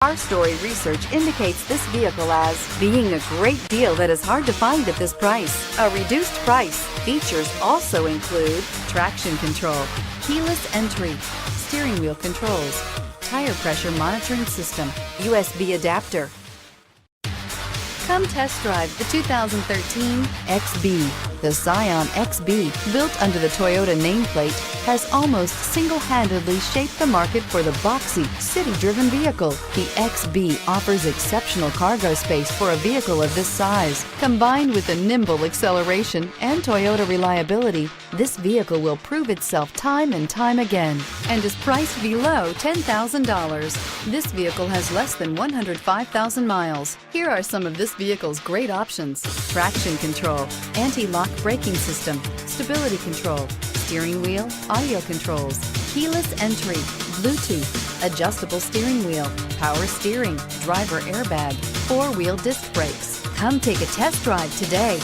Our story research indicates this vehicle as being a great deal that is hard to find at this price. A reduced price. Features also include traction control, keyless entry, steering wheel controls, tire pressure monitoring system, USB adapter. Come test drive the 2013 XB. The Scion XB, built under the Toyota nameplate, has almost single-handedly shaped the market for the boxy, city-driven vehicle. The XB offers exceptional cargo space for a vehicle of this size. Combined with the nimble acceleration and Toyota reliability, this vehicle will prove itself time and time again and is priced below $10,000. This vehicle has less than 105,000 miles. Here are some of this vehicle's great options: traction control, anti-lock braking system, stability control, steering wheel audio controls, keyless entry, Bluetooth, adjustable steering wheel, power steering, driver airbag, four-wheel disc brakes. Come take a test drive today.